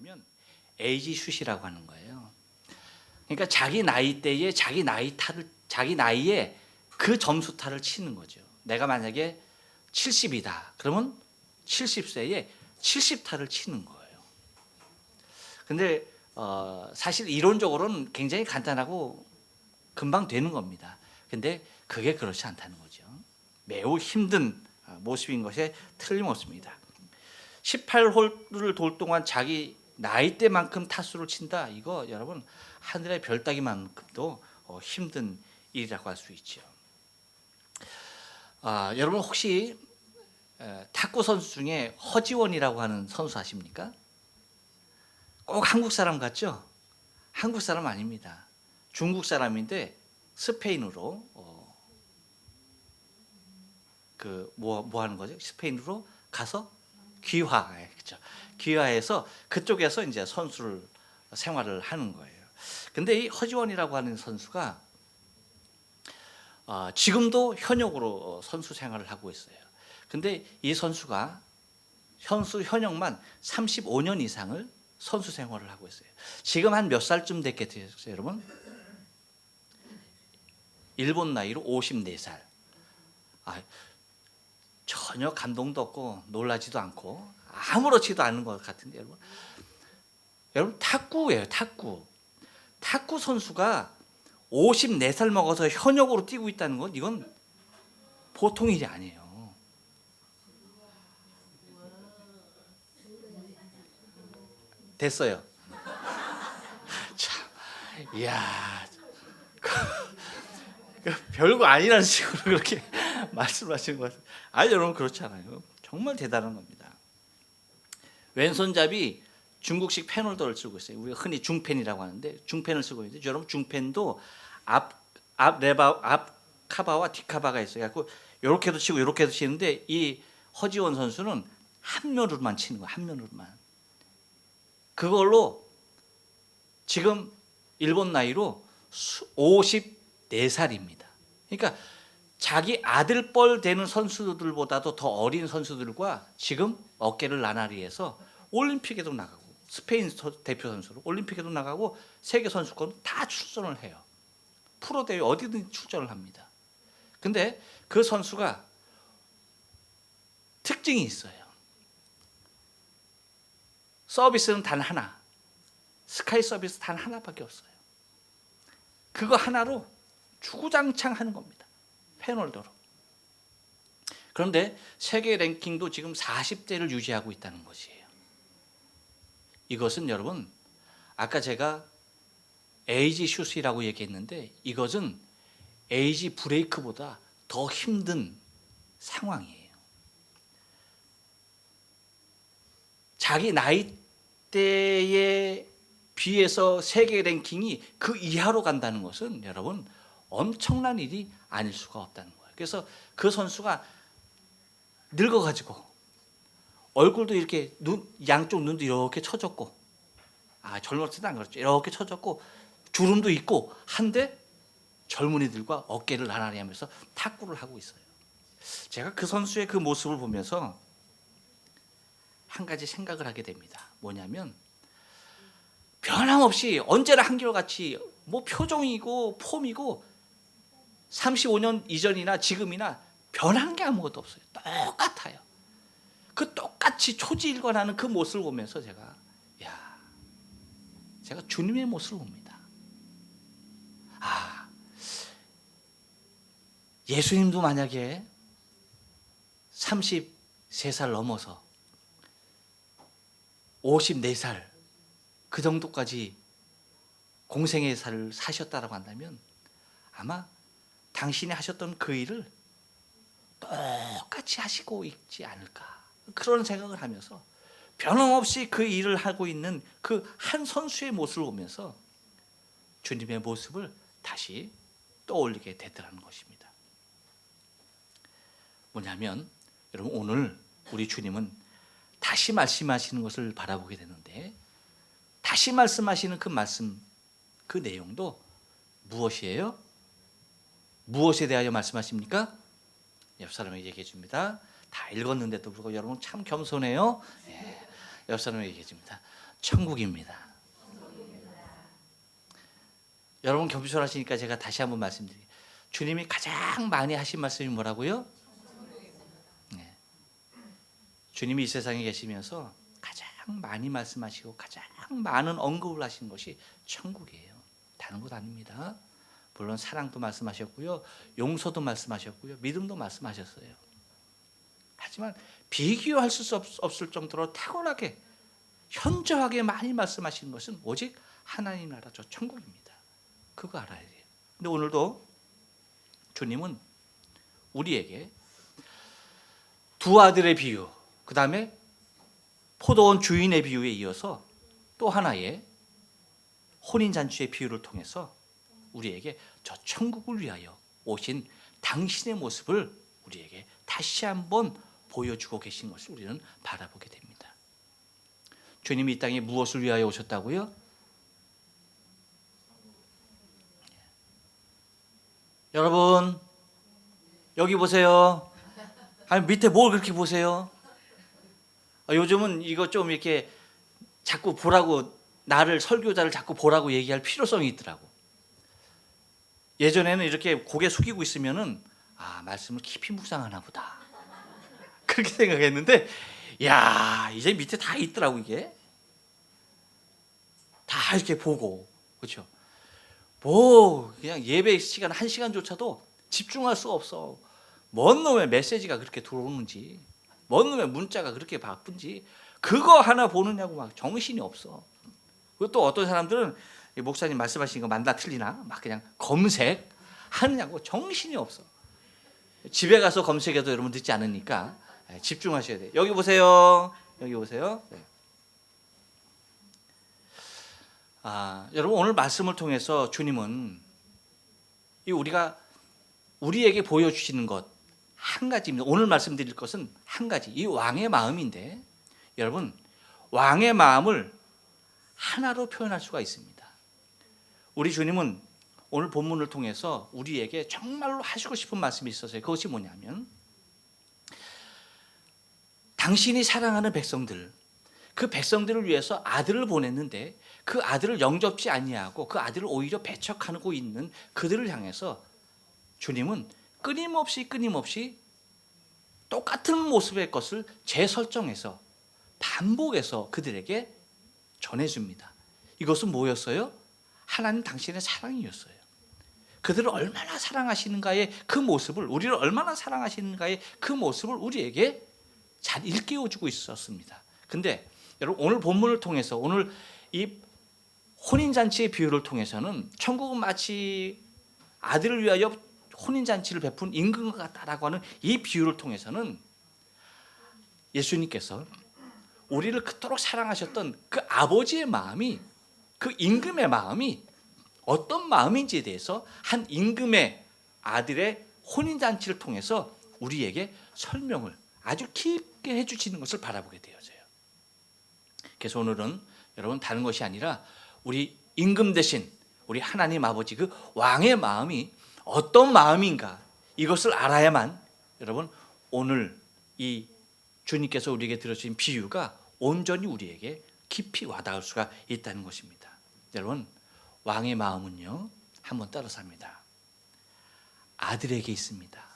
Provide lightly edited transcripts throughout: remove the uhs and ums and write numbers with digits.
뭐냐면 에이지 슛이라고 하는 거예요. 그러니까 자기 나이대에 자기 나이에 그 점수타를 치는 거죠. 내가 만약에 70이다. 그러면 70세에 70타를 치는 거예요. 근데 사실 이론적으로는 굉장히 간단하고 금방 되는 겁니다. 근데 그게 그렇지 않다는 거죠. 매우 힘든 모습인 것에 틀림없습니다. 18홀을 돌 동안 자기 나이대만큼 타수를 친다. 이거 여러분 하늘의 별 따기만큼도 힘든 일이라고 할 수 있죠. 여러분 혹시 탁구 선수 중에 허지원이라고 하는 선수 아십니까? 꼭 한국 사람 같죠? 한국 사람 아닙니다. 중국 사람인데 스페인으로 뭐 하는 거죠? 스페인으로 가서 귀화, 그렇죠? 귀화해서 그쪽에서 이제 선수를 생활을 하는 거예요. 근데 이 허지원이라고 하는 선수가 지금도 현역으로 선수 생활을 하고 있어요. 근데 이 선수가 선수 현역만 35년 이상을 선수 생활을 하고 있어요. 지금 한 몇 살쯤 됐겠어요, 여러분? 일본 나이로 54살. 전혀 감동도 없고 놀라지도 않고 아무렇지도 않은 것 같은데 여러분 탁구예요. 탁구 선수가 54살 먹어서 현역으로 뛰고 있다는 건 이건 보통 일이 아니에요. 됐어요. 참, 이야, 별거 아니라는 식으로 그렇게 말씀하시는 것 같아요. 여러분 그렇지 않아요. 정말 대단한 겁니다. 왼손잡이 중국식 펜홀더를 쓰고 있어요. 우리가 흔히 중펜이라고 하는데 중펜을 쓰고 있는데 여러분 중펜도 앞 카바와 뒷 카바가 있어요. 갖고 이렇게도 치고 이렇게도 치는데 이 허지원 선수는 한 면으로만 치는 거예요. 한 면으로만. 그걸로 지금 일본 나이로 54살입니다. 그러니까 자기 아들뻘 되는 선수들보다도 더 어린 선수들과 지금 어깨를 나란히 해서 올림픽에도 나가고 스페인 대표 선수로 올림픽에도 나가고 세계 선수권 다 출전을 해요. 프로 대회 어디든 출전을 합니다. 근데 그 선수가 특징이 있어요. 서비스는 단 하나. 스카이 서비스 단 하나밖에 없어요. 그거 하나로 주구장창 하는 겁니다. 펜홀더로. 그런데 세계 랭킹도 지금 40대를 유지하고 있다는 것이에요. 이것은 여러분 아까 제가 에이지 슛이라고 얘기했는데 이것은 에이지 브레이크보다 더 힘든 상황이에요. 자기 나이대에 비해서 세계 랭킹이 그 이하로 간다는 것은 여러분 엄청난 일이 아닐 수가 없다는 거예요. 그래서 그 선수가 늙어가지고 얼굴도 이렇게 양쪽 눈도 이렇게 처졌고 젊었을 때 안 그렇죠. 이렇게 처졌고 주름도 있고 한데 젊은이들과 어깨를 나란히 하면서 탁구를 하고 있어요. 제가 그 선수의 그 모습을 보면서 한 가지 생각을 하게 됩니다. 뭐냐면 변함없이 언제나 한결같이 뭐 표정이고 폼이고 35년 이전이나 지금이나 변한 게 아무것도 없어요. 똑같아요. 그 똑같이 초지일관하는 그 모습을 보면서 제가 주님의 모습을 봅니다. 예수님도 만약에 33살 넘어서 54살 그 정도까지 공생의 살을 사셨다라고 한다면 아마 당신이 하셨던 그 일을 똑같이 하시고 있지 않을까 그런 생각을 하면서 변함없이 그 일을 하고 있는 그 한 선수의 모습을 보면서 주님의 모습을 다시 떠올리게 되더라는 것입니다. 뭐냐면 여러분 오늘 우리 주님은 다시 말씀하시는 것을 바라보게 되는데 다시 말씀하시는 그 말씀 그 내용도 무엇이에요? 무엇에 대하여 말씀하십니까? 옆 사람에게 얘기해 줍니다. 다 읽었는데도 불구하고 여러분 참 겸손해요. 옆 사람에게 얘기해 줍니다. 천국입니다. 여러분 겸손하시니까 제가 다시 한번 말씀드릴게요. 주님이 가장 많이 하신 말씀이 뭐라고요? 네. 주님이 이 세상에 계시면서 가장 많이 말씀하시고 가장 많은 언급을 하신 것이 천국이에요. 다른 것 아닙니다. 물론 사랑도 말씀하셨고요, 용서도 말씀하셨고요, 믿음도 말씀하셨어요. 하지만 비교할 수 없을 정도로 탁월하게 현저하게 많이 말씀하시는 것은 오직 하나님 나라 저 천국입니다. 그거 알아야 돼요. 근데 오늘도 주님은 우리에게 두 아들의 비유, 그 다음에 포도원 주인의 비유에 이어서 또 하나의 혼인잔치의 비유를 통해서 우리에게 저 천국을 위하여 오신 당신의 모습을 우리에게 다시 한번 보여주고 계신 것을 우리는 바라보게 됩니다. 주님이 이 땅에 무엇을 위하여 오셨다고요? 여러분 여기 보세요. 아니 밑에 뭘 그렇게 보세요? 요즘은 이거 좀 이렇게 자꾸 보라고, 나를 설교자를 자꾸 보라고 얘기할 필요성이 있더라고. 예전에는 이렇게 고개 숙이고 있으면은 말씀을 깊이 묵상하나 보다 그렇게 생각했는데, 야 이제 밑에 다 있더라고. 이게 다 이렇게 보고, 그렇죠? 뭐 그냥 예배 시간 1시간조차도 집중할 수가 없어. 뭔 놈의 메시지가 그렇게 들어오는지, 뭔 놈의 문자가 그렇게 바쁜지 그거 하나 보느냐고 막 정신이 없어. 그리고 또 어떤 사람들은 목사님 말씀하신 거 맞나 틀리나 막 그냥 검색하느냐고 정신이 없어. 집에 가서 검색해도 여러분 듣지 않으니까 집중하셔야 돼요. 여기 보세요. 여기 보세요. 네. 여러분 오늘 말씀을 통해서 주님은 우리가 우리에게 보여주시는 것 한 가지입니다. 오늘 말씀드릴 것은 한 가지, 이 왕의 마음인데, 여러분 왕의 마음을 하나로 표현할 수가 있습니다. 우리 주님은 오늘 본문을 통해서 우리에게 정말로 하시고 싶은 말씀이 있어서요. 그것이 뭐냐면, 당신이 사랑하는 백성들, 그 백성들을 위해서 아들을 보냈는데 그 아들을 영접지 아니하고 그 아들을 오히려 배척하고 있는 그들을 향해서 주님은 끊임없이 똑같은 모습의 것을 재설정해서 반복해서 그들에게 전해줍니다. 이것은 뭐였어요? 하나님 당신의 사랑이었어요. 그들을 얼마나 사랑하시는가의 그 모습을, 우리를 얼마나 사랑하시는가의 그 모습을 우리에게 잘 일깨워주고 있었습니다. 근데 여러분 오늘 본문을 통해서, 오늘 이 혼인잔치의 비유를 통해서는 천국은 마치 아들을 위하여 혼인잔치를 베푼 임금과 같다라고 하는 이 비유를 통해서는 예수님께서 우리를 그토록 사랑하셨던 그 아버지의 마음이, 그 임금의 마음이 어떤 마음인지에 대해서 한 임금의 아들의 혼인잔치를 통해서 우리에게 설명을 아주 깊게 해주시는 것을 바라보게 되어져요. 그래서 오늘은 여러분 다른 것이 아니라 우리 임금 대신 우리 하나님 아버지 그 왕의 마음이 어떤 마음인가, 이것을 알아야만 여러분 오늘 이 주님께서 우리에게 들어주신 비유가 온전히 우리에게 깊이 와닿을 수가 있다는 것입니다. 여러분 왕의 마음은요, 한번 따라서 합니다. 아들에게 있습니다.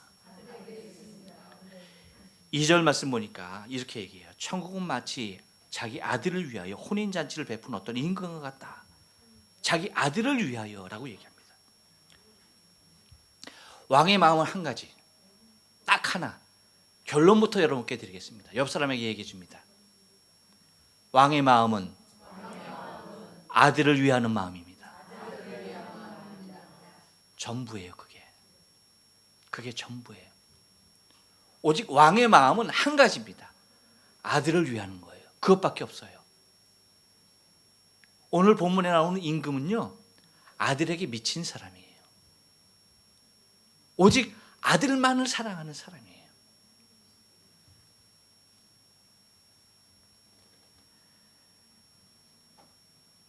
2절 말씀 보니까 이렇게 얘기해요. 천국은 마치 자기 아들을 위하여 혼인잔치를 베푼 어떤 임금과 같다. 자기 아들을 위하여라고 얘기합니다. 왕의 마음은 한 가지, 딱 하나. 결론부터 여러분께 드리겠습니다. 옆 사람에게 얘기해 줍니다. 왕의 마음은 아들을 위하는 마음입니다. 전부예요. 그게 전부예요. 오직 왕의 마음은 한 가지입니다. 아들을 위하는 거예요. 그것밖에 없어요. 오늘 본문에 나오는 임금은요, 아들에게 미친 사람이에요. 오직 아들만을 사랑하는 사람이에요.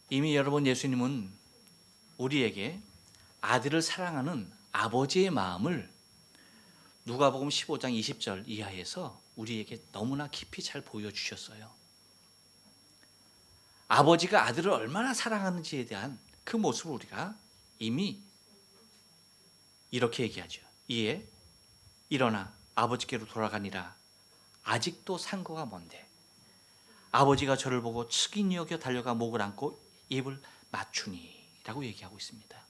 이미 여러분 예수님은 우리에게 아들을 사랑하는 아버지의 마음을 누가복음 15장 20절 이하에서 우리에게 너무나 깊이 잘 보여주셨어요. 아버지가 아들을 얼마나 사랑하는지에 대한 그 모습을 우리가 이미 이렇게 얘기하죠. 이에 일어나 아버지께로 돌아가니라. 아직도 상고가 먼데 아버지가 저를 보고 측은히 여겨 달려가 목을 안고 입을 맞추니 라고 얘기하고 있습니다.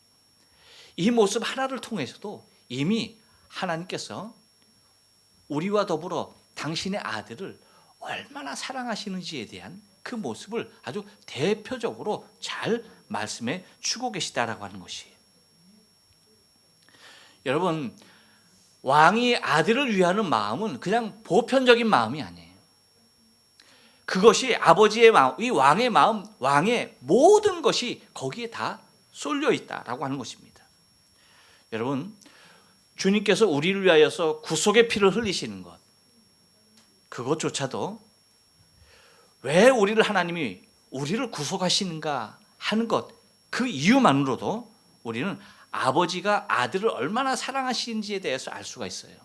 이 모습 하나를 통해서도 이미 하나님께서 우리와 더불어 당신의 아들을 얼마나 사랑하시는지에 대한 그 모습을 아주 대표적으로 잘 말씀해 주고 계시다라고 하는 것이에요. 여러분, 왕이 아들을 위하는 마음은 그냥 보편적인 마음이 아니에요. 그것이 아버지의 마음, 이 왕의 마음, 왕의 모든 것이 거기에 다 쏠려 있다라고 하는 것입니다. 여러분, 주님께서 우리를 위하여서 구속의 피를 흘리시는 것, 그것조차도 왜 하나님이 우리를 구속하시는가 하는 것, 그 이유만으로도 우리는 아버지가 아들을 얼마나 사랑하시는지에 대해서 알 수가 있어요.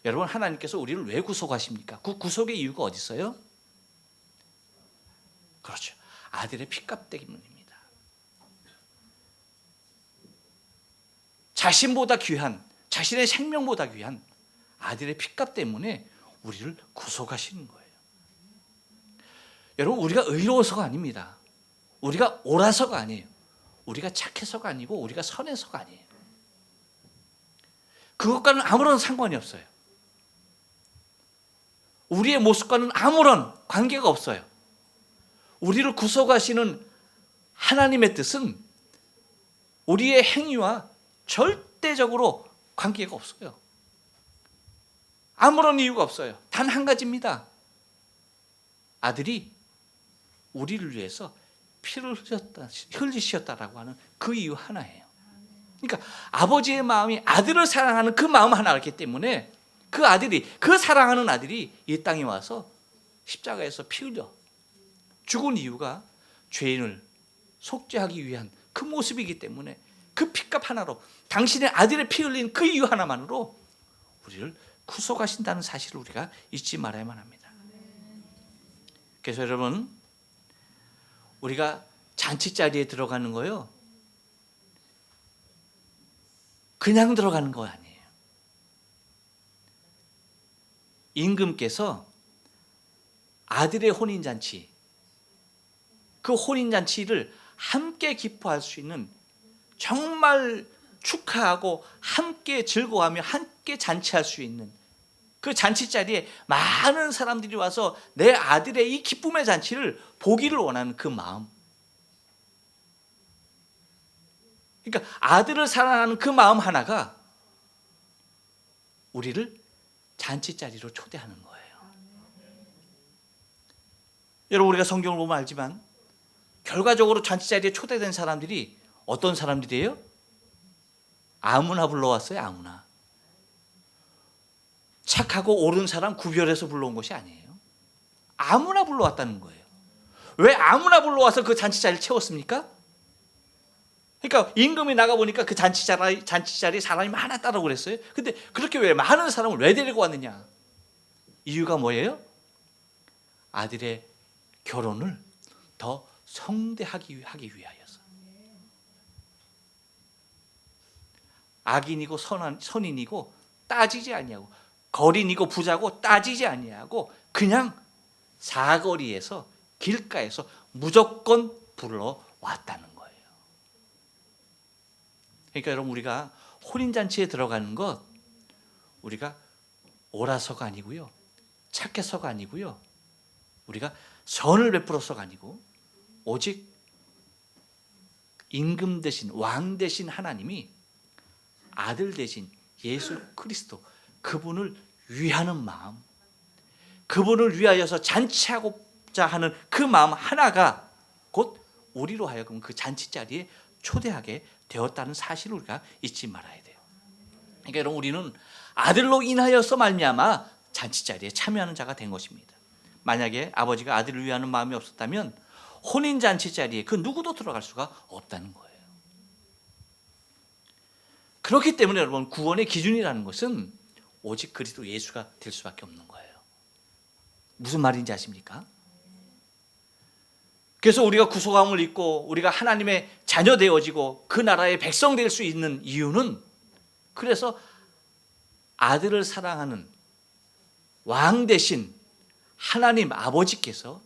여러분, 하나님께서 우리를 왜 구속하십니까? 그 구속의 이유가 어디 있어요? 그렇죠. 아들의 피값 때문입니다. 자신보다 귀한, 자신의 생명보다 귀한 아들의 피값 때문에 우리를 구속하시는 거예요. 여러분, 우리가 의로워서가 아닙니다. 우리가 옳아서가 아니에요. 우리가 착해서가 아니고 우리가 선해서가 아니에요. 그것과는 아무런 상관이 없어요. 우리의 모습과는 아무런 관계가 없어요. 우리를 구속하시는 하나님의 뜻은 우리의 행위와 절대적으로 관계가 없어요. 아무런 이유가 없어요. 단 한 가지입니다. 아들이 우리를 위해서 피를 흘리셨다라고 하는 그 이유 하나예요. 그러니까 아버지의 마음이 아들을 사랑하는 그 마음 하나였기 때문에 그 아들이, 그 사랑하는 아들이 이 땅에 와서 십자가에서 피 흘려 죽은 이유가 죄인을 속죄하기 위한 그 모습이기 때문에 그 피값 하나로, 당신의 아들의 피 흘린 그 이유 하나만으로 우리를 구속하신다는 사실을 우리가 잊지 말아야만 합니다. 그래서 여러분, 우리가 잔치자리에 들어가는 거요, 그냥 들어가는 거 아니에요. 임금께서 아들의 혼인잔치, 그 혼인잔치를 함께 기뻐할 수 있는, 정말 축하하고 함께 즐거워하며 함께 잔치할 수 있는 그 잔치자리에 많은 사람들이 와서 내 아들의 이 기쁨의 잔치를 보기를 원하는 그 마음, 그러니까 아들을 사랑하는 그 마음 하나가 우리를 잔치자리로 초대하는 거예요. 여러분, 우리가 성경을 보면 알지만 결과적으로 잔치자리에 초대된 사람들이 어떤 사람들이에요? 아무나 불러왔어요. 아무나. 착하고 옳은 사람 구별해서 불러온 것이 아니에요. 아무나 불러왔다는 거예요. 왜 아무나 불러와서 그 잔치자리를 채웠습니까? 그러니까 임금이 나가보니까 그 잔치자리에 사람이 많았다고 그랬어요. 근데 그렇게 왜 많은 사람을 왜 데리고 왔느냐? 이유가 뭐예요? 아들의 결혼을 더 성대하기 위하여서. 악인이고 선인이고 따지지 아니하고, 거린이고 부자고 따지지 아니하고, 그냥 사거리에서, 길가에서 무조건 불러왔다는 거예요. 그러니까 여러분, 우리가 혼인잔치에 들어가는 것, 우리가 옳아서가 아니고요, 착해서가 아니고요, 우리가 선을 베풀어서가 아니고, 오직 임금 대신, 왕 대신 하나님이 아들 대신 예수 그리스도, 그분을 위하는 마음, 그분을 위하여서 잔치하고자 하는 그 마음 하나가 곧 우리로 하여금 그 잔치자리에 초대하게 되었다는 사실을 우리가 잊지 말아야 돼요. 그러니까 여러분, 우리는 아들로 인하여서 말미암아 잔치자리에 참여하는 자가 된 것입니다. 만약에 아버지가 아들을 위하는 마음이 없었다면 혼인잔치자리에 그 누구도 들어갈 수가 없다는 거예요. 그렇기 때문에 여러분, 구원의 기준이라는 것은 오직 그리스도 예수가 될 수밖에 없는 거예요. 무슨 말인지 아십니까? 그래서 우리가 구속함을 입고 우리가 하나님의 자녀 되어지고 그 나라의 백성 될 수 있는 이유는, 그래서 아들을 사랑하는 왕 대신 하나님 아버지께서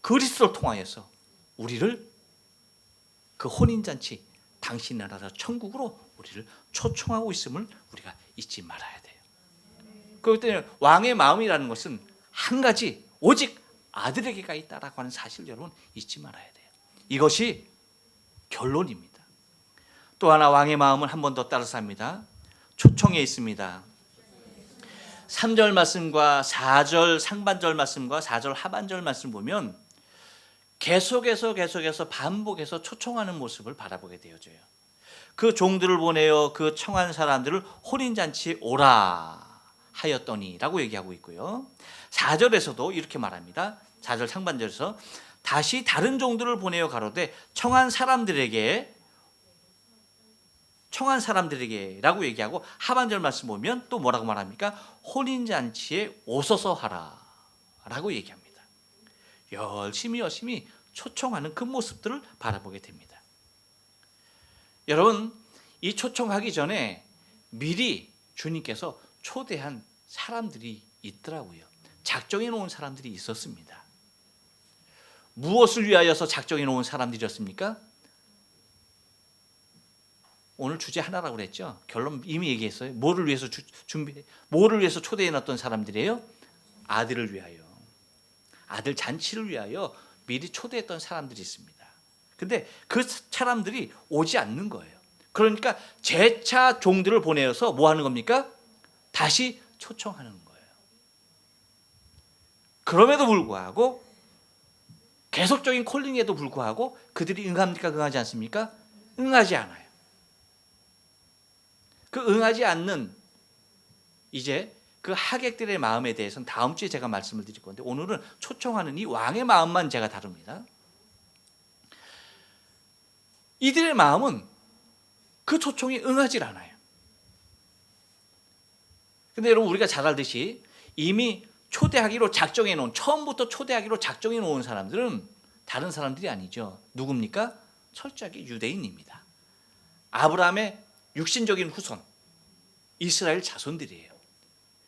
그리스도를 통하여서 우리를 그 혼인잔치, 당신 나라 천국으로 우리를 초청하고 있음을 우리가 잊지 말아야 돼요. 그렇기 때문에 왕의 마음이라는 것은 한 가지, 오직 아들에게가 있다라고 하는 사실 여러분 잊지 말아야 돼요. 이것이 결론입니다. 또 하나 왕의 마음은 한 번 더 따라서 합니다. 초청에 있습니다. 3절 말씀과 4절 상반절 말씀과 4절 하반절 말씀 보면 계속해서 반복해서 초청하는 모습을 바라보게 되어져요. 그 종들을 보내어 그 청한 사람들을 혼인잔치에 오라 하였더니 라고 얘기하고 있고요. 4절에서도 이렇게 말합니다. 4절 상반절에서 다시 다른 종들을 보내어 가로되 청한 사람들에게 라고 얘기하고, 하반절 말씀 보면 또 뭐라고 말합니까? 혼인잔치에 오소서 하라 라고 얘기합니다. 열심히 초청하는 그 모습들을 바라보게 됩니다. 여러분, 이 초청하기 전에 미리 주님께서 초대한 사람들이 있더라고요. 작정해 놓은 사람들이 있었습니다. 무엇을 위하여서 작정해 놓은 사람들이었습니까? 오늘 주제 하나라고 그랬죠. 결론 이미 얘기했어요. 뭐를 위해서 초대해 놨던 사람들이에요? 아들을 위하여, 아들 잔치를 위하여 미리 초대했던 사람들이 있습니다. 근데 그 사람들이 오지 않는 거예요. 그러니까 재차 종들을 보내어서 뭐 하는 겁니까? 다시 초청하는 거예요. 그럼에도 불구하고, 계속적인 콜링에도 불구하고 그들이 응합니까? 응하지 않습니까? 응하지 않아요. 그 응하지 않는 이제 그 하객들의 마음에 대해서는 다음 주에 제가 말씀을 드릴 건데, 오늘은 초청하는 이 왕의 마음만 제가 다룹니다. 이들의 마음은 그 초청에 응하지 않아요. 근데 여러분, 우리가 잘 알듯이 이미 초대하기로 작정해 놓은, 처음부터 초대하기로 작정해 놓은 사람들은 다른 사람들이 아니죠. 누굽니까? 철저하게 유대인입니다. 아브라함의 육신적인 후손, 이스라엘 자손들이에요.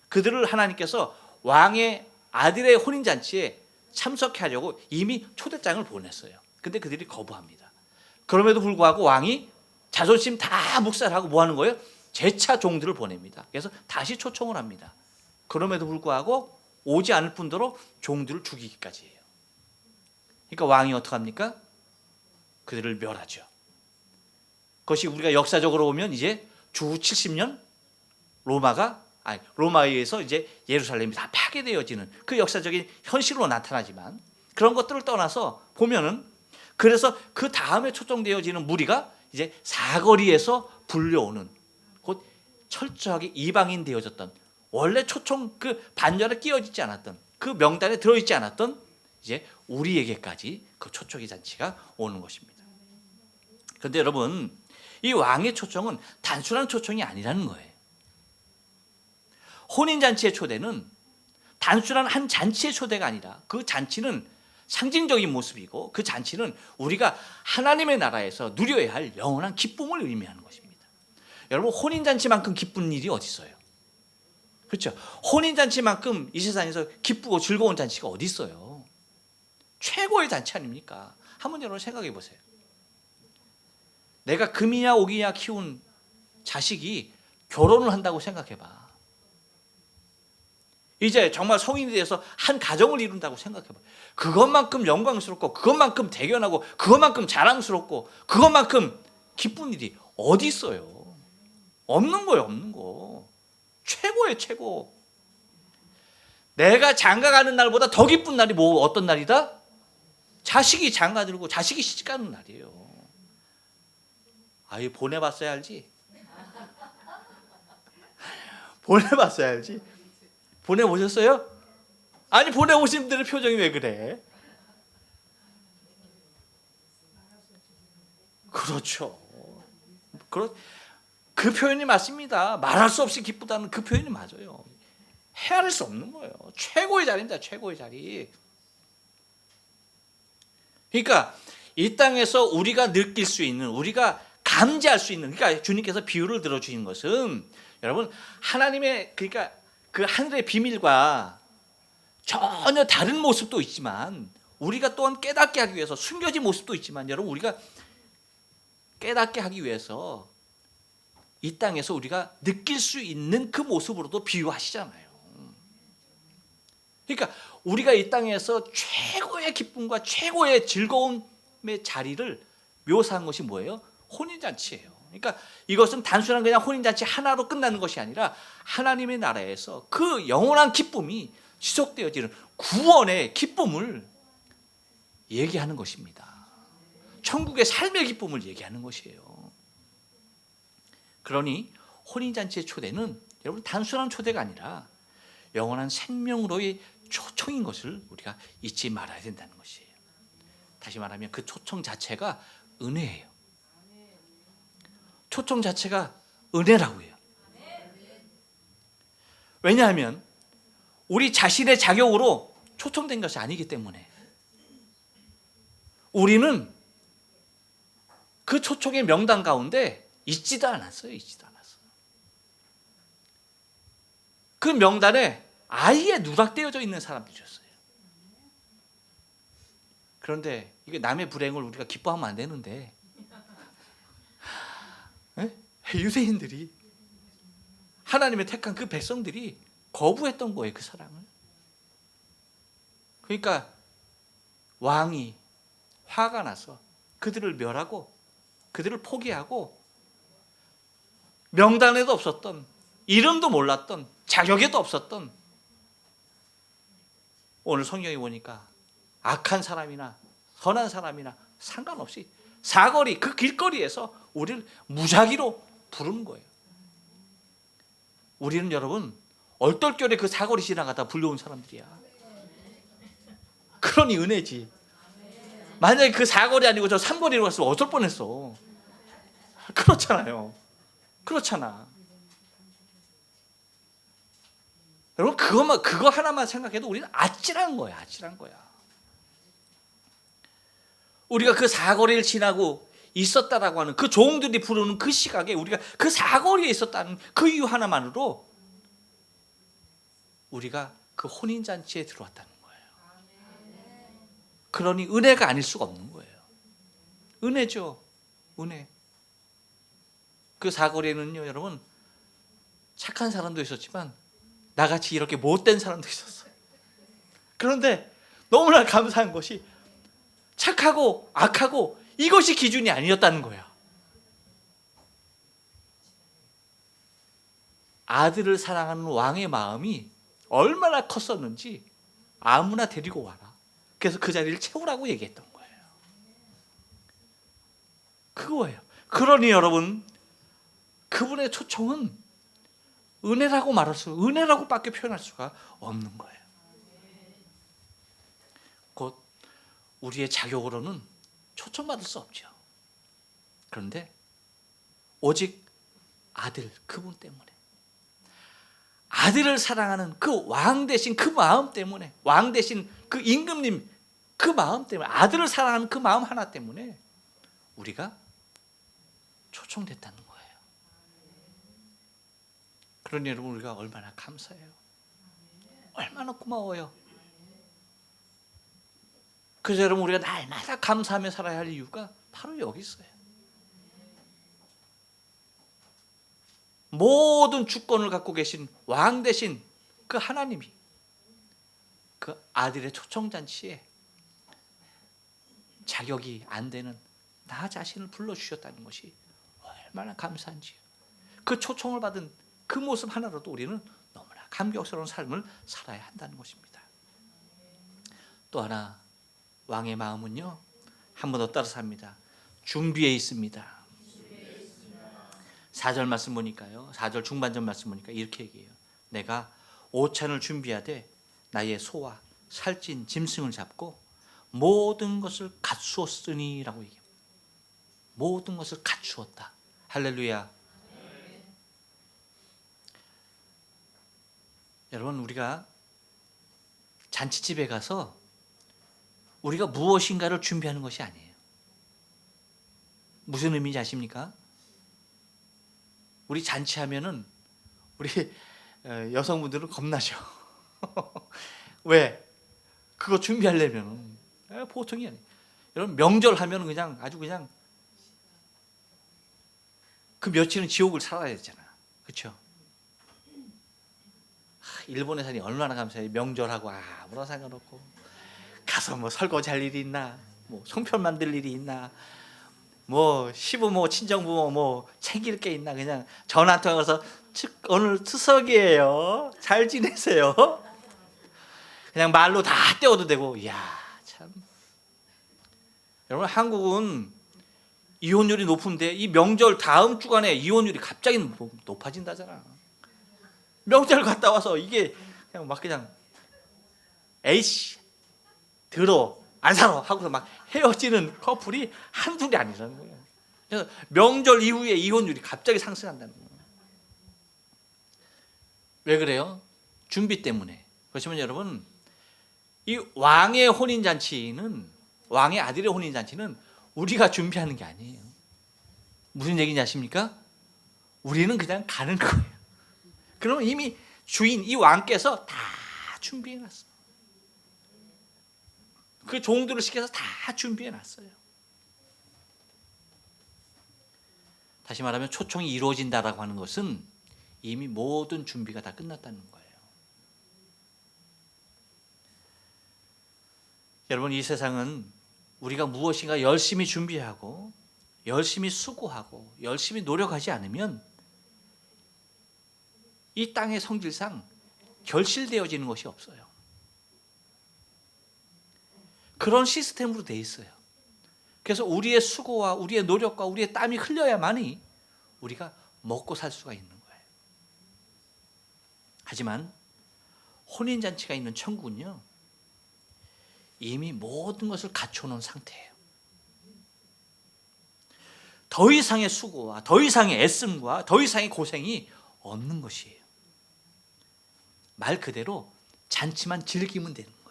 그들을 하나님께서 왕의 아들의 혼인잔치에 참석해 하려고 이미 초대장을 보냈어요. 근데 그들이 거부합니다. 그럼에도 불구하고 왕이 자존심 다 묵살하고 뭐 하는 거예요? 재차 종들을 보냅니다. 그래서 다시 초청을 합니다. 그럼에도 불구하고 오지 않을 뿐더러 종들을 죽이기까지 해요. 그러니까 왕이 어떡합니까? 그들을 멸하죠. 그것이 우리가 역사적으로 보면 이제 주 70년 로마에 의해서 이제 예루살렘이 다 파괴되어지는 그 역사적인 현실로 나타나지만, 그런 것들을 떠나서 보면은, 그래서 그 다음에 초청되어지는 무리가 이제 사거리에서 불려오는, 곧 철저하게 이방인 되어졌던, 원래 초청 그 반열에 끼어지지 않았던, 그 명단에 들어있지 않았던 이제 우리에게까지 그 초청의 잔치가 오는 것입니다. 그런데 여러분, 이 왕의 초청은 단순한 초청이 아니라는 거예요. 혼인잔치의 초대는 단순한 한 잔치의 초대가 아니라, 그 잔치는 상징적인 모습이고, 그 잔치는 우리가 하나님의 나라에서 누려야 할 영원한 기쁨을 의미하는 것입니다. 여러분, 혼인잔치만큼 기쁜 일이 어디 있어요? 그렇죠? 혼인잔치만큼 이 세상에서 기쁘고 즐거운 잔치가 어디 있어요? 최고의 잔치 아닙니까? 한번 여러분 생각해 보세요. 내가 금이냐 옥이냐 키운 자식이 결혼을 한다고 생각해 봐. 이제 정말 성인이 돼서 한 가정을 이룬다고 생각해 봐. 그것만큼 영광스럽고, 그것만큼 대견하고, 그것만큼 자랑스럽고, 그것만큼 기쁜 일이 어디 있어요? 없는 거예요, 없는 거. 최고예요, 최고. 내가 장가가는 날보다 더 기쁜 날이 어떤 날이다? 자식이 장가들고 자식이 시집가는 날이에요. 아예 보내봤어야 알지. 보내봤어야 알지. 보내오셨어요? 아니, 보내오신 분들의 표정이 왜 그래? 그렇죠. 그 표현이 맞습니다. 말할 수 없이 기쁘다는 그 표현이 맞아요. 헤아릴 수 없는 거예요. 최고의 자리입니다. 최고의 자리. 그러니까 이 땅에서 우리가 느낄 수 있는, 우리가 감지할 수 있는, 그러니까 주님께서 비유를 들어주신 것은 여러분 하나님의, 그러니까 그 하늘의 비밀과 전혀 다른 모습도 있지만, 우리가 또한 깨닫게 하기 위해서 숨겨진 모습도 있지만, 여러분 우리가 깨닫게 하기 위해서 이 땅에서 우리가 느낄 수 있는 그 모습으로도 비유하시잖아요. 그러니까 우리가 이 땅에서 최고의 기쁨과 최고의 즐거움의 자리를 묘사한 것이 뭐예요? 혼인잔치예요. 그러니까 이것은 단순한 그냥 혼인잔치 하나로 끝나는 것이 아니라 하나님의 나라에서 그 영원한 기쁨이 지속되어지는 구원의 기쁨을 얘기하는 것입니다. 천국의 삶의 기쁨을 얘기하는 것이에요. 그러니 혼인잔치의 초대는 여러분 단순한 초대가 아니라 영원한 생명으로의 초청인 것을 우리가 잊지 말아야 된다는 것이에요. 다시 말하면 그 초청 자체가 은혜예요. 초청 자체가 은혜라고 해요. 왜냐하면 우리 자신의 자격으로 초청된 것이 아니기 때문에 우리는 그 초청의 명단 가운데 있지도 않았어요. 그 명단에 아예 누락되어져 있는 사람들이었어요. 그런데 이게 남의 불행을 우리가 기뻐하면 안 되는데, 유대인들이, 하나님의 택한 그 백성들이 거부했던 거예요, 그 사랑을. 그러니까 왕이 화가 나서 그들을 멸하고 그들을 포기하고, 명단에도 없었던, 이름도 몰랐던, 자격에도 없었던, 오늘 성경에 보니까 악한 사람이나 선한 사람이나 상관없이 사거리, 그 길거리에서 우리를 무작위로 부르는 거예요. 우리는 여러분 얼떨결에 그 사거리 지나가다 불려온 사람들이야. 그러니 은혜지. 만약에 그 사거리 아니고 저 삼거리로 갔으면 어쩔 뻔했어. 그렇잖아. 여러분 그거 하나만 생각해도 우리는 아찔한 거야. 우리가 그 사거리를 지나고 있었다라고 하는 그 종들이 부르는 그 시각에 우리가 그 사거리에 있었다는 그 이유 하나만으로 우리가 그 혼인잔치에 들어왔다는 거예요. 그러니 은혜가 아닐 수가 없는 거예요. 은혜죠. 은혜. 그 사거리에는요, 여러분 착한 사람도 있었지만 나같이 이렇게 못된 사람도 있었어요. 그런데 너무나 감사한 것이 착하고 악하고 이것이 기준이 아니었다는 거야. 아들을 사랑하는 왕의 마음이 얼마나 컸었는지 아무나 데리고 와라. 그래서 그 자리를 채우라고 얘기했던 거예요. 그거예요. 그러니 여러분 그분의 초청은 은혜라고밖에 표현할 수가 없는 거예요. 곧 우리의 자격으로는 초청받을 수 없죠. 그런데 오직 아들, 그분 때문에, 아들을 사랑하는 그 왕 대신 그 마음 때문에, 왕 대신 그 임금님 그 마음 때문에, 아들을 사랑하는 그 마음 하나 때문에 우리가 초청됐다는 거예요. 그러니 여러분 우리가 얼마나 감사해요. 얼마나 고마워요. 그래서 여러분 우리가 날마다 감사하며 살아야 할 이유가 바로 여기 있어요. 모든 주권을 갖고 계신 왕 대신 그 하나님이 그 아들의 초청잔치에 자격이 안 되는 나 자신을 불러주셨다는 것이 얼마나 감사한지요. 그 초청을 받은 그 모습 하나로도 우리는 너무나 감격스러운 삶을 살아야 한다는 것입니다. 또 하나, 왕의 마음은요, 한 번 더 따라서 합니다. 준비에 있습니다. 4절 말씀 보니까요, 4절 중반전 말씀 보니까 이렇게 얘기해요. 내가 오찬을 준비하되 나의 소와 살찐 짐승을 잡고 모든 것을 갖추었으니 라고 얘기해요. 모든 것을 갖추었다. 할렐루야. 여러분 우리가 잔치집에 가서 우리가 무엇인가를 준비하는 것이 아니에요. 무슨 의미인지 아십니까? 우리 잔치하면은 우리 여성분들은 겁나죠. 왜? 그거 준비하려면 보통이 아니에요. 여러분 명절 하면 그냥 아주 그냥 그 며칠은 지옥을 살아야 되잖아. 그렇죠? 일본에 사니 얼마나 감사해. 명절하고 아무런 상관없고 가서 뭐 설거지 할 일이 있나, 뭐 송편 만들 일이 있나, 뭐 시부모 친정부모 뭐 챙길 게 있나, 그냥 전화 통해서 오늘 추석이에요, 잘 지내세요, 그냥 말로 다 떼어도 되고. 이야 참. 여러분 한국은 이혼율이 높은데 이 명절 다음 주간에 이혼율이 갑자기 높아진다잖아. 명절 갔다 와서 이게 그냥 막 그냥 에이씨 들어 안 살아 하고서 막 헤어지는 커플이 한둘이 아니라는 거예요. 그래서 명절 이후에 이혼율이 갑자기 상승한다는 거예요. 왜 그래요? 준비 때문에. 그렇지만 여러분, 이 왕의 혼인잔치는, 왕의 아들의 혼인잔치는 우리가 준비하는 게 아니에요. 무슨 얘기인지 아십니까? 우리는 그냥 가는 거예요. 그러면 이미 주인, 이 왕께서 다 준비해놨어. 그 종들을 시켜서 다 준비해놨어요. 다시 말하면 초청이 이루어진다라고 하는 것은 이미 모든 준비가 다 끝났다는 거예요. 여러분, 이 세상은 우리가 무엇인가 열심히 준비하고 열심히 수고하고 열심히 노력하지 않으면 이 땅의 성질상 결실되어지는 것이 없어요. 그런 시스템으로 돼 있어요. 그래서 우리의 수고와 우리의 노력과 우리의 땀이 흘려야만이 우리가 먹고 살 수가 있는 거예요. 하지만 혼인잔치가 있는 천국은요, 이미 모든 것을 갖춰놓은 상태예요. 더 이상의 수고와 더 이상의 애씀과 더 이상의 고생이 없는 것이에요. 말 그대로 잔치만 즐기면 되는 거예요.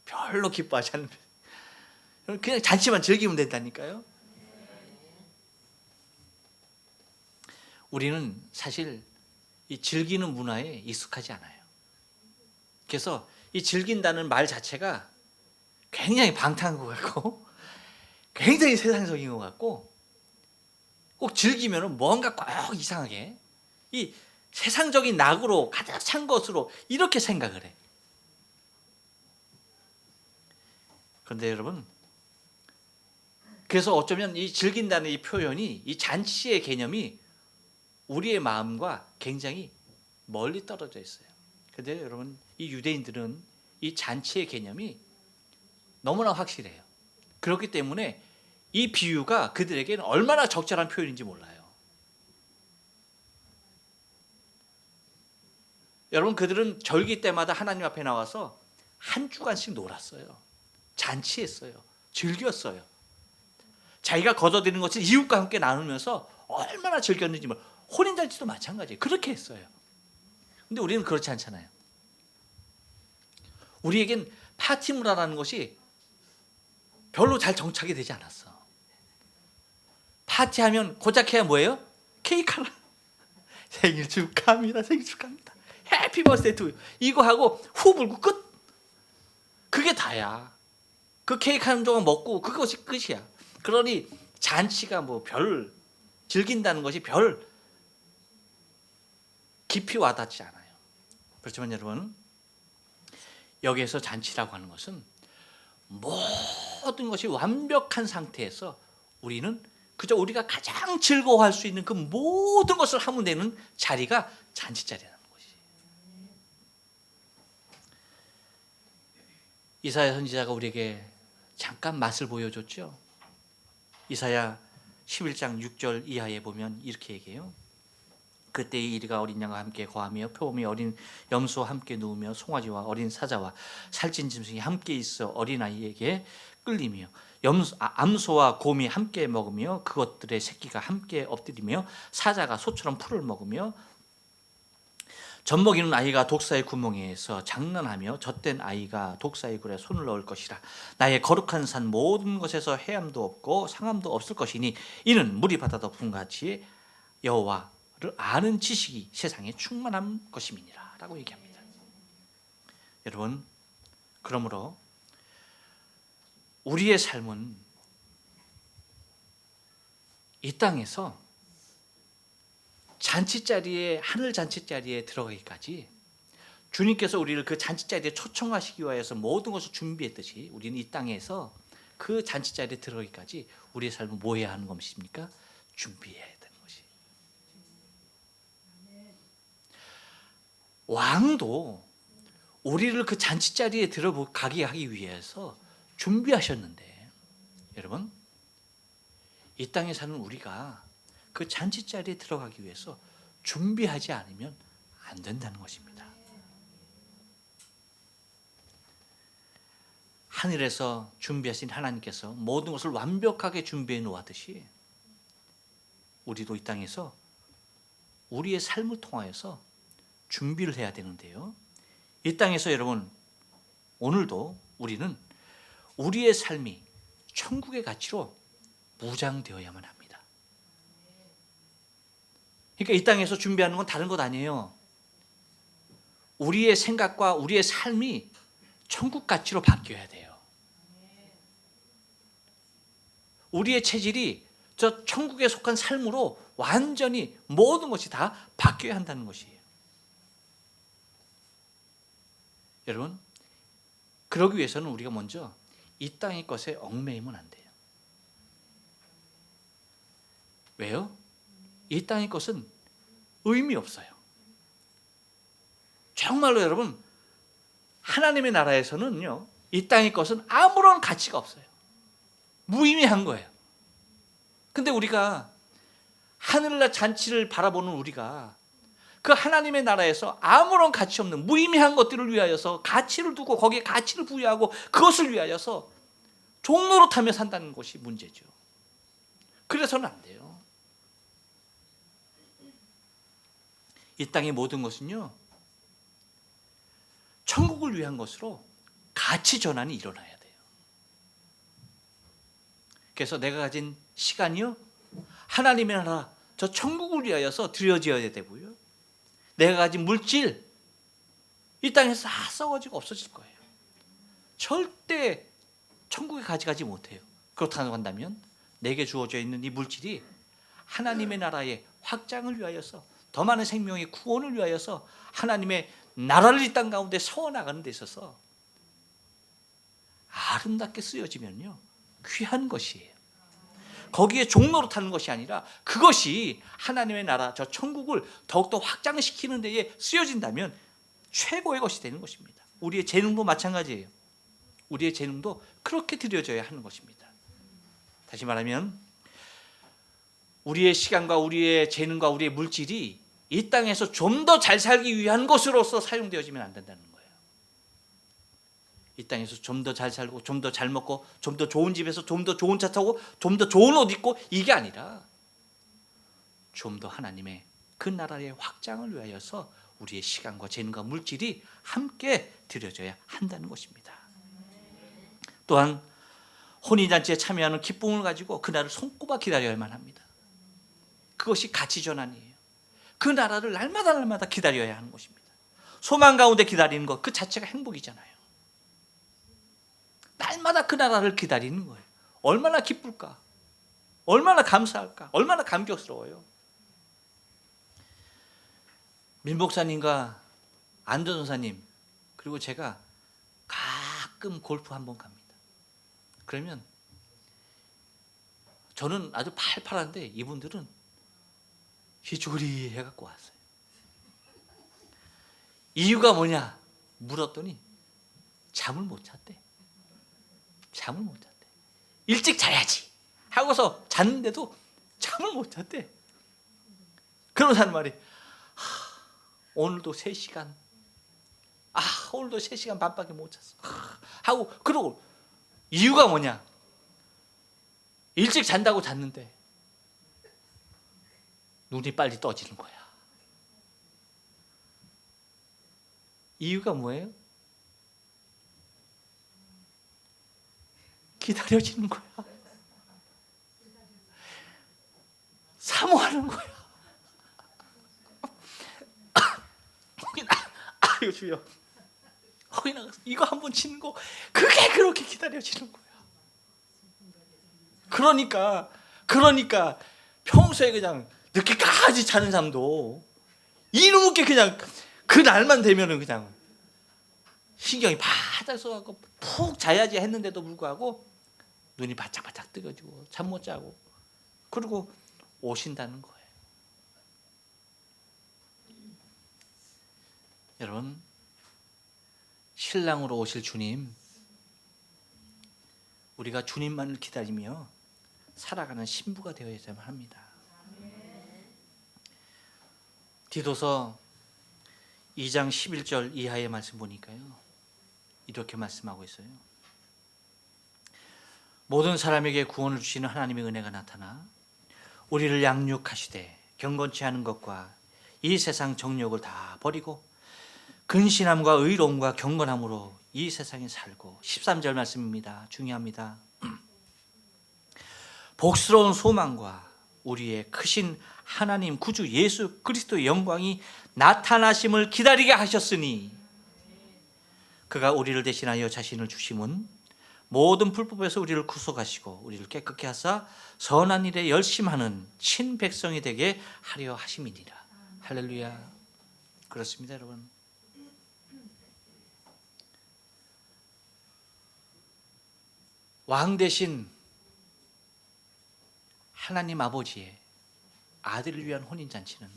별로 기뻐하지 않는, 그냥 잔치만 즐기면 된다니까요. 우리는 사실 이 즐기는 문화에 익숙하지 않아요. 그래서 이 즐긴다는 말 자체가 굉장히 방탕한 것 같고 굉장히 세상적인 것 같고, 꼭 즐기면 뭔가 꼭 이상하게 이 세상적인 낙으로 가득 찬 것으로 이렇게 생각을 해. 그런데 여러분, 그래서 어쩌면 이 즐긴다는 이 표현이, 이 잔치의 개념이 우리의 마음과 굉장히 멀리 떨어져 있어요. 그런데 여러분, 이 유대인들은 이 잔치의 개념이 너무나 확실해요. 그렇기 때문에 이 비유가 그들에게는 얼마나 적절한 표현인지 몰라요. 여러분, 그들은 절기 때마다 하나님 앞에 나와서 한 주간씩 놀았어요. 잔치했어요. 즐겼어요. 자기가 거둬들이는 것을 이웃과 함께 나누면서 얼마나 즐겼는지 몰라요. 혼인잔치도 마찬가지예요. 그렇게 했어요. 근데 우리는 그렇지 않잖아요. 우리에겐 파티 문화라는 것이 별로 잘 정착이 되지 않았어. 파티하면 고작 해야 뭐예요? 케이크 하나. 생일 축하합니다. 생일 축하합니다. 해피 버스데이 투 유. 이거 하고 후 불고 끝. 그게 다야. 그 케이크 한 조각 먹고 그것이 끝이야. 그러니 잔치가 뭐 별 즐긴다는 것이 별 깊이 와닿지 않아요. 그렇지만 여러분, 여기에서 잔치라고 하는 것은 모든 것이 완벽한 상태에서 우리는 그저 우리가 가장 즐거워할 수 있는 그 모든 것을 하면 되는 자리가 잔치자리라는 것이. 이사야 선지자가 우리에게 잠깐 맛을 보여줬죠. 이사야 11장 6절 이하에 보면 이렇게 얘기해요. 그때 이리가 어린 양과 함께 거하며 표범이 어린 염소와 함께 누우며 송아지와 어린 사자와 살찐 짐승이 함께 있어 어린아이에게 끌리며 암소와 곰이 함께 먹으며 그것들의 새끼가 함께 엎드리며 사자가 소처럼 풀을 먹으며 젖먹이는 아이가 독사의 구멍에서 장난하며 젖된 아이가 독사의 굴에 손을 넣을 것이라. 나의 거룩한 산 모든 것에서 해함도 없고 상함도 없을 것이니 이는 물이 바다 덮음 같이 여호와를 아는 지식이 세상에 충만한 것임이니라 라고 얘기합니다. 여러분, 그러므로 우리의 삶은 이 땅에서 잔치자리에, 하늘 잔치자리에 들어가기까지 주님께서 우리를 그 잔치자리에 초청하시기 위해서 모든 것을 준비했듯이 우리는 이 땅에서 그 잔치자리에 들어가기까지 우리의 삶은 뭐 해야 하는 것입니까? 준비해야 되는 것이. 왕도 우리를 그 잔치자리에 들어가게 하기 위해서 준비하셨는데, 여러분, 이 땅에 사는 우리가 그 잔치자리에 들어가기 위해서 준비하지 않으면 안 된다는 것입니다. 하늘에서 준비하신 하나님께서 모든 것을 완벽하게 준비해 놓았듯이 우리도 이 땅에서 우리의 삶을 통하여서 준비를 해야 되는데요. 이 땅에서 여러분, 오늘도 우리는 우리의 삶이 천국의 가치로 무장되어야만 합니다. 그러니까 이 땅에서 준비하는 건 다른 것 아니에요. 우리의 생각과 우리의 삶이 천국 가치로 바뀌어야 돼요. 우리의 체질이 저 천국에 속한 삶으로 완전히 모든 것이 다 바뀌어야 한다는 것이에요. 여러분, 그러기 위해서는 우리가 먼저 이 땅의 것에 얽매이면 안 돼요. 왜요? 이 땅의 것은 의미 없어요. 정말로 여러분, 하나님의 나라에서는요, 이 땅의 것은 아무런 가치가 없어요. 무의미한 거예요. 근데 우리가 하늘날 잔치를 바라보는 우리가 그 하나님의 나라에서 아무런 가치 없는 무의미한 것들을 위하여서 가치를 두고 거기에 가치를 부여하고 그것을 위하여서 종노릇하며 산다는 것이 문제죠. 그래서는 안 돼요. 이 땅의 모든 것은요, 천국을 위한 것으로 가치 전환이 일어나야 돼요. 그래서 내가 가진 시간이요, 하나님의 나라, 저 천국을 위하여서 들여져야 되고요. 내가 가진 물질, 이 땅에서 다 썩어지고 없어질 거예요. 절대 천국에 가져가지 못해요. 그렇다고 한다면 내게 주어져 있는 이 물질이 하나님의 나라의 확장을 위하여서, 더 많은 생명의 구원을 위하여서 하나님의 나라를 이 땅 가운데 세워나가는 데 있어서 아름답게 쓰여지면요, 귀한 것이에요. 거기에 종노릇하는 것이 아니라 그것이 하나님의 나라, 저 천국을 더욱더 확장시키는 데에 쓰여진다면 최고의 것이 되는 것입니다. 우리의 재능도 마찬가지예요. 우리의 재능도 그렇게 들여져야 하는 것입니다. 다시 말하면 우리의 시간과 우리의 재능과 우리의 물질이 이 땅에서 좀 더 잘 살기 위한 것으로서 사용되어지면 안 된다는 거예요. 이 땅에서 좀 더 잘 살고 좀 더 잘 먹고 좀 더 좋은 집에서 좀 더 좋은 차 타고 좀 더 좋은 옷 입고, 이게 아니라 좀 더 하나님의 그 나라의 확장을 위하여서 우리의 시간과 재능과 물질이 함께 들여져야 한다는 것입니다. 또한 혼인잔치에 참여하는 기쁨을 가지고 그날을 손꼽아 기다려야만 합니다. 그것이 가치 전환이에요. 그 나라를 날마다 기다려야 하는 것입니다. 소망 가운데 기다리는 것 그 자체가 행복이잖아요. 날마다 그 나라를 기다리는 거예요. 얼마나 기쁠까? 얼마나 감사할까? 얼마나 감격스러워요. 민 목사님과 안전 전사님 그리고 제가 가끔 골프 한번 갑니다. 그러면 저는 아주 팔팔한데 이분들은 희죽으리 해갖고 왔어요. 이유가 뭐냐 물었더니 잠을 못 잤대. 잠을 못 잤대. 일찍 자야지 하고서 잤는데도 잠을 못 잤대. 그러면서 하는 말이 오늘도 3시간 오늘도 3시간 반밖에 못 잤어 하고, 그러고 이유가 뭐냐, 일찍 잔다고 잤는데 눈이 빨리 떠지는 거야. 이유가 뭐예요? 기다려지는 거야. 사모하는 거야. 아유 주여. 이거 한 번 치는 거 그게 그렇게 기다려지는 거야. 그러니까 평소에 그냥 늦게까지 자는 사람도 이놈께 그냥 그 날만 되면은 그냥 신경이 바짝 쏘갖고 푹 자야지 했는데도 불구하고 눈이 바짝바짝 뜨거지고 잠 못 자고 그리고 오신다는 거예요. 여러분, 신랑으로 오실 주님, 우리가 주님만을 기다리며 살아가는 신부가 되어야만 합니다. 디도서 2장 11절 이하의 말씀 보니까요, 이렇게 말씀하고 있어요. 모든 사람에게 구원을 주시는 하나님의 은혜가 나타나 우리를 양육하시되 경건치 않은 것과 이 세상 정욕을 다 버리고 근신함과 의로움과 경건함으로 이 세상에 살고, 13절 말씀입니다. 중요합니다. 복스러운 소망과 우리의 크신 하나님 구주 예수 그리스도의 영광이 나타나심을 기다리게 하셨으니, 그가 우리를 대신하여 자신을 주심은 모든 불법에서 우리를 구속하시고 우리를 깨끗게 하사 선한 일에 열심하는 친백성이 되게 하려 하심이니라. 할렐루야. 그렇습니다, 여러분. 왕 대신 하나님 아버지의 아들을 위한 혼인잔치는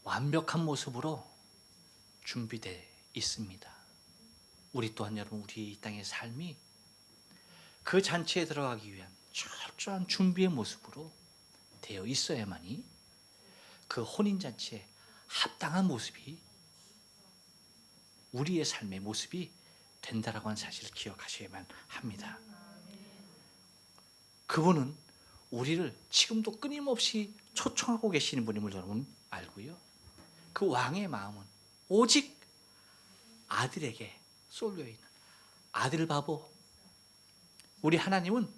완벽한 모습으로 준비되어 있습니다. 우리 또한 여러분, 우리 이 땅의 삶이 그 잔치에 들어가기 위한 철저한 준비의 모습으로 되어 있어야만이 그 혼인잔치에 합당한 모습이, 우리의 삶의 모습이 된다라고 하는 사실을 기억하셔야만 합니다. 그분은 우리를 지금도 끊임없이 초청하고 계시는 분임을 여러분 알고요, 그 왕의 마음은 오직 아들에게 쏠려 있는 아들 바보, 우리 하나님은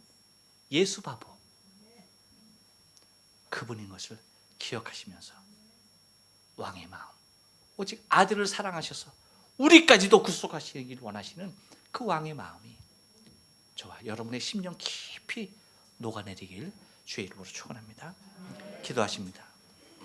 예수 바보, 그분인 것을 기억하시면서 왕의 마음, 오직 아들을 사랑하셔서 우리까지도 구속하시기를 원하시는 그 왕의 마음이 저와 여러분의 심령 깊이 녹아내리길 주의 이름으로 축원합니다. 기도하십니다.